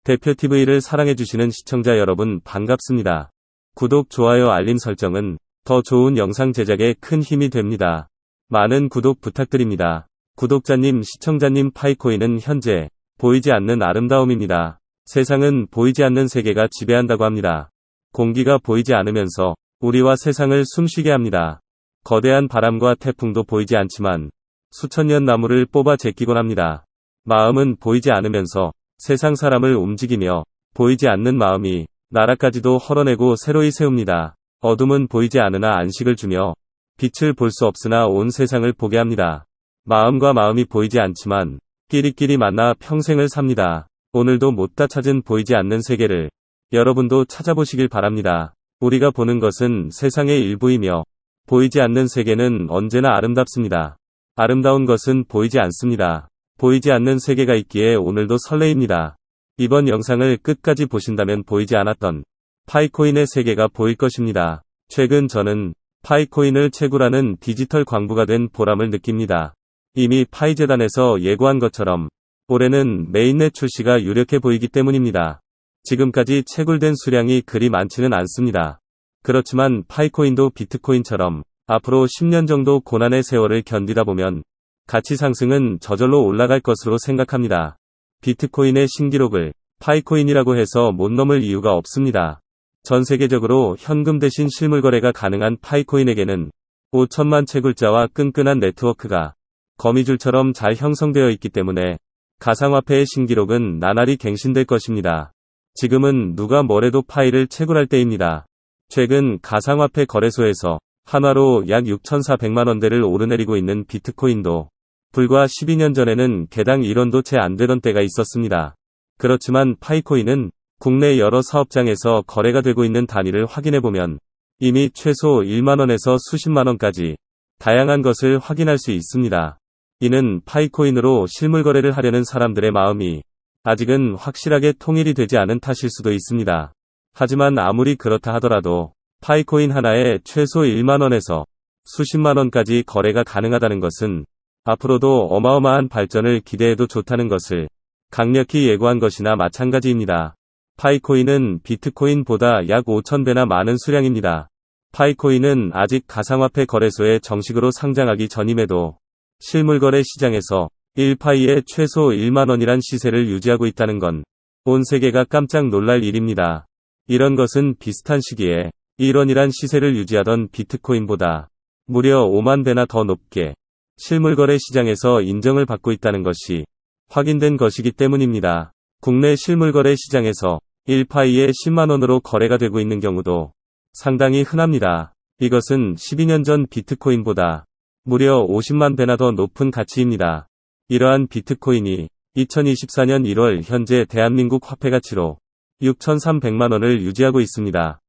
대표TV를 사랑해주시는 시청자 여러분 반갑습니다. 구독, 좋아요, 알림 설정은 더 좋은 영상 제작에 큰 힘이 됩니다. 많은 구독 부탁드립니다. 구독자님, 시청자님, 파이코인은 현재 보이지 않는 아름다움입니다. 세상은 보이지 않는 세계가 지배한다고 합니다. 공기가 보이지 않으면서 우리와 세상을 숨쉬게 합니다. 거대한 바람과 태풍도 보이지 않지만 수천 년 나무를 뽑아 제끼곤 합니다. 마음은 보이지 않으면서 세상 사람을 움직이며 보이지 않는 마음이 나라까지도 헐어내고 새로이 세웁니다. 어둠은 보이지 않으나 안식을 주며 빛을 볼 수 없으나 온 세상을 보게 합니다. 마음과 마음이 보이지 않지만 끼리끼리 만나 평생을 삽니다. 오늘도 못다 찾은 보이지 않는 세계를 여러분도 찾아보시길 바랍니다. 우리가 보는 것은 세상의 일부이며 보이지 않는 세계는 언제나 아름답습니다. 아름다운 것은 보이지 않습니다. 보이지 않는 세계가 있기에 오늘도 설레입니다. 이번 영상을 끝까지 보신다면 보이지 않았던 파이코인의 세계가 보일 것입니다. 최근 저는 파이코인을 채굴하는 디지털 광부가 된 보람을 느낍니다. 이미 파이재단에서 예고한 것처럼 올해는 메인넷 출시가 유력해 보이기 때문입니다. 지금까지 채굴된 수량이 그리 많지는 않습니다. 그렇지만 파이코인도 비트코인처럼 앞으로 10년 정도 고난의 세월을 견디다 보면 가치 상승은 저절로 올라갈 것으로 생각합니다. 비트코인의 신기록을 파이코인이라고 해서 못 넘을 이유가 없습니다. 전 세계적으로 현금 대신 실물 거래가 가능한 파이코인에게는 5천만 채굴자와 끈끈한 네트워크가 거미줄처럼 잘 형성되어 있기 때문에 가상화폐의 신기록은 나날이 갱신될 것입니다. 지금은 누가 뭐래도 파이를 채굴할 때입니다. 최근 가상화폐 거래소에서 한화로 약 6,400만원대를 오르내리고 있는 비트코인도 불과 12년 전에는 개당 1원도 채 안 되던 때가 있었습니다. 그렇지만 파이코인은 국내 여러 사업장에서 거래가 되고 있는 단위를 확인해보면 이미 최소 1만원에서 수십만원까지 다양한 것을 확인할 수 있습니다. 이는 파이코인으로 실물 거래를 하려는 사람들의 마음이 아직은 확실하게 통일이 되지 않은 탓일 수도 있습니다. 하지만 아무리 그렇다 하더라도 파이코인 하나에 최소 1만원에서 수십만원까지 거래가 가능하다는 것은 앞으로도 어마어마한 발전을 기대해도 좋다는 것을 강력히 예고한 것이나 마찬가지입니다. 파이코인은 비트코인보다 약 5,000배나 많은 수량입니다. 파이코인은 아직 가상화폐 거래소에 정식으로 상장하기 전임에도 실물거래 시장에서 1파이에 최소 1만원이란 시세를 유지하고 있다는 건 온 세계가 깜짝 놀랄 일입니다. 이런 것은 비슷한 시기에 1원이란 시세를 유지하던 비트코인보다 무려 5만 배나 더 높게 실물거래 시장에서 인정을 받고 있다는 것이 확인된 것이기 때문입니다. 국내 실물거래 시장에서 1파이에 10만원으로 거래가 되고 있는 경우도 상당히 흔합니다. 이것은 12년 전 비트코인보다 무려 50만 배나 더 높은 가치입니다. 이러한 비트코인이 2024년 1월 현재 대한민국 화폐 가치로 6,300만원을 유지하고 있습니다.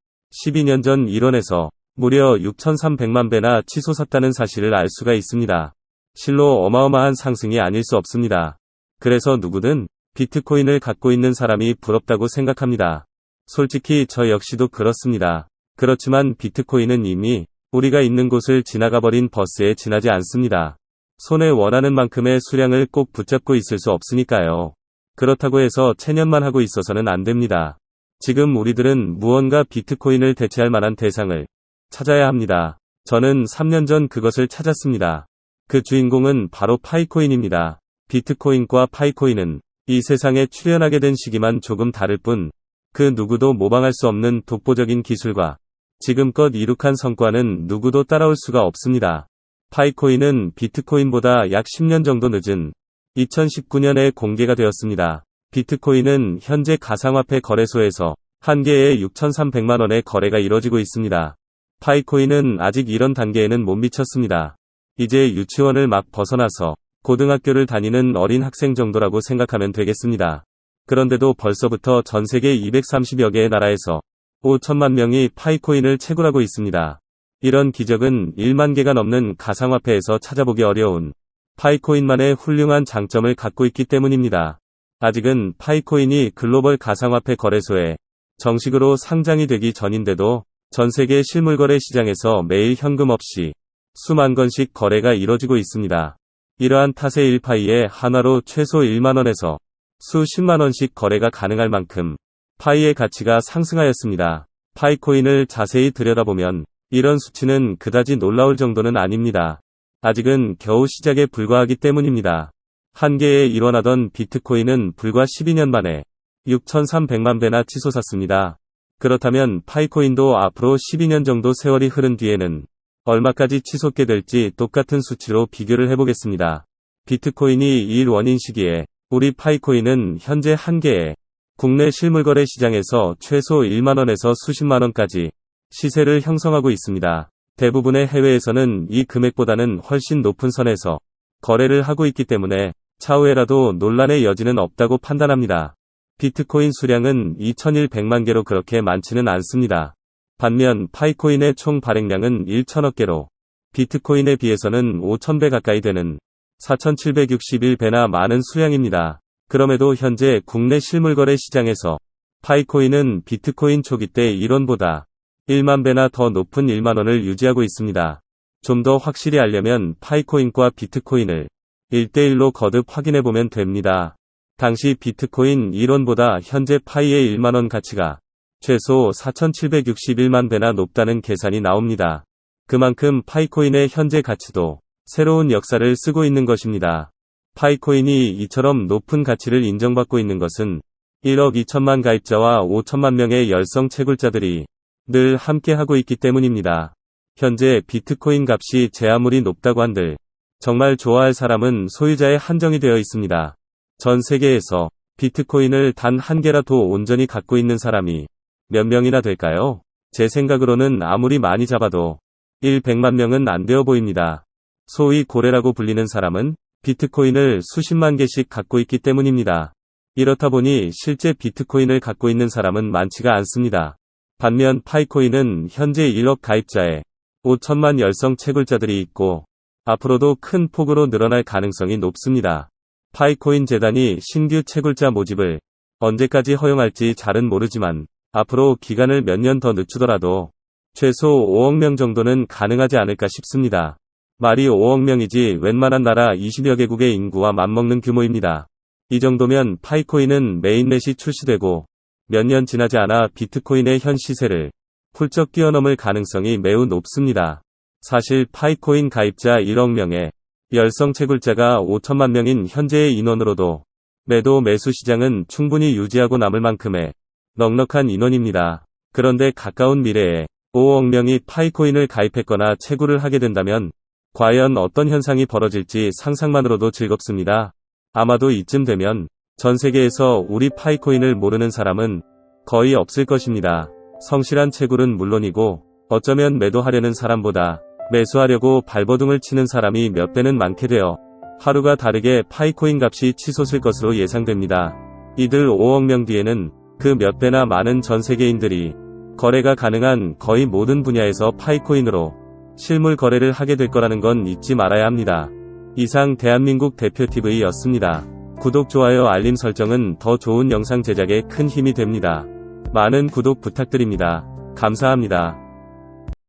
12년 전 1원에서 무려 6,300만 배나 치솟았다는 사실을 알 수가 있습니다. 실로 어마어마한 상승이 아닐 수 없습니다. 그래서 누구든 비트코인을 갖고 있는 사람이 부럽다고 생각합니다. 솔직히 저 역시도 그렇습니다. 그렇지만 비트코인은 이미 우리가 있는 곳을 지나가버린 버스에 지나지 않습니다. 손에 원하는 만큼의 수량을 꼭 붙잡고 있을 수 없으니까요. 그렇다고 해서 체념만 하고 있어서는 안 됩니다. 지금 우리들은 무언가 비트코인을 대체할 만한 대상을 찾아야 합니다. 저는 3년 전 그것을 찾았습니다. 그 주인공은 바로 파이코인입니다. 비트코인과 파이코인은 이 세상에 출현하게 된 시기만 조금 다를 뿐 그 누구도 모방할 수 없는 독보적인 기술과 지금껏 이룩한 성과는 누구도 따라올 수가 없습니다. 파이코인은 비트코인보다 약 10년 정도 늦은 2019년에 공개가 되었습니다. 비트코인은 현재 가상화폐 거래소에서 한 개에 6,300만원의 거래가 이뤄지고 있습니다. 파이코인은 아직 이런 단계에는 못 미쳤습니다. 이제 유치원을 막 벗어나서 고등학교를 다니는 어린 학생 정도라고 생각하면 되겠습니다. 그런데도 벌써부터 전 세계 230여 개의 나라에서 5천만 명이 파이코인을 채굴하고 있습니다. 이런 기적은 1만 개가 넘는 가상화폐에서 찾아보기 어려운 파이코인만의 훌륭한 장점을 갖고 있기 때문입니다. 아직은 파이코인이 글로벌 가상화폐 거래소에 정식으로 상장이 되기 전인데도 전 세계 실물거래 시장에서 매일 현금 없이 수만 건씩 거래가 이뤄지고 있습니다. 이러한 탓에 1파이에 한화로 최소 1만원에서 수십만원씩 거래가 가능할 만큼 파이의 가치가 상승하였습니다. 파이코인을 자세히 들여다보면 이런 수치는 그다지 놀라울 정도는 아닙니다. 아직은 겨우 시작에 불과하기 때문입니다. 한 개에 일원하던 비트코인은 불과 12년 만에 6,300만 배나 치솟았습니다. 그렇다면 파이코인도 앞으로 12년 정도 세월이 흐른 뒤에는 얼마까지 치솟게 될지 똑같은 수치로 비교를 해보겠습니다. 비트코인이 일 원인 시기에 우리 파이코인은 현재 한 개에 국내 실물거래 시장에서 최소 1만원에서 수십만원까지 시세를 형성하고 있습니다. 대부분의 해외에서는 이 금액보다는 훨씬 높은 선에서 거래를 하고 있기 때문에 차후에라도 논란의 여지는 없다고 판단합니다. 비트코인 수량은 2,100만 개로 그렇게 많지는 않습니다. 반면 파이코인의 총 발행량은 1천억 개로 비트코인에 비해서는 5,000배 가까이 되는 4,761배나 많은 수량입니다. 그럼에도 현재 국내 실물거래 시장에서 파이코인은 비트코인 초기 때 1원보다 1만 배나 더 높은 1만원을 유지하고 있습니다. 좀 더 확실히 알려면 파이코인과 비트코인을 1대1로 거듭 확인해보면 됩니다. 당시 비트코인 1원보다 현재 파이의 1만원 가치가 최소 4,761만 배나 높다는 계산이 나옵니다. 그만큼 파이코인의 현재 가치도 새로운 역사를 쓰고 있는 것입니다. 파이코인이 이처럼 높은 가치를 인정받고 있는 것은 1억 2천만 가입자와 5천만 명의 열성 채굴자들이 늘 함께하고 있기 때문입니다. 현재 비트코인 값이 제 아무리 높다고 한들 정말 좋아할 사람은 소유자에 한정이 되어 있습니다. 전 세계에서 비트코인을 단 한 개라도 온전히 갖고 있는 사람이 몇 명이나 될까요? 제 생각으로는 아무리 많이 잡아도 100만 명은 안 되어 보입니다. 소위 고래라고 불리는 사람은 비트코인을 수십만 개씩 갖고 있기 때문입니다. 이렇다 보니 실제 비트코인을 갖고 있는 사람은 많지가 않습니다. 반면 파이코인은 현재 1억 가입자에 5천만 열성 채굴자들이 있고 앞으로도 큰 폭으로 늘어날 가능성이 높습니다. 파이코인 재단이 신규 채굴자 모집을 언제까지 허용할지 잘은 모르지만 앞으로 기간을 몇 년 더 늦추더라도 최소 5억 명 정도는 가능하지 않을까 싶습니다. 말이 5억 명이지 웬만한 나라 20여 개국의 인구와 맞먹는 규모입니다. 이 정도면 파이코인은 메인넷이 출시되고 몇 년 지나지 않아 비트코인의 현 시세를 훌쩍 뛰어넘을 가능성이 매우 높습니다. 사실 파이코인 가입자 1억 명에 열성 채굴자가 5천만 명인 현재의 인원으로도 매도 매수 시장은 충분히 유지하고 남을 만큼의 넉넉한 인원입니다. 그런데 가까운 미래에 5억 명이 파이코인을 가입했거나 채굴을 하게 된다면 과연 어떤 현상이 벌어질지 상상만으로도 즐겁습니다. 아마도 이쯤 되면 전 세계에서 우리 파이코인을 모르는 사람은 거의 없을 것입니다. 성실한 채굴은 물론이고 어쩌면 매도하려는 사람보다 매수하려고 발버둥을 치는 사람이 몇 배는 많게 되어 하루가 다르게 파이코인 값이 치솟을 것으로 예상됩니다. 이들 5억 명 뒤에는 그 몇 배나 많은 전 세계인들이 거래가 가능한 거의 모든 분야에서 파이코인으로 실물 거래를 하게 될 거라는 건 잊지 말아야 합니다. 이상 대한민국 대표TV였습니다. 구독, 좋아요, 알림 설정은 더 좋은 영상 제작에 큰 힘이 됩니다. 많은 구독 부탁드립니다. 감사합니다.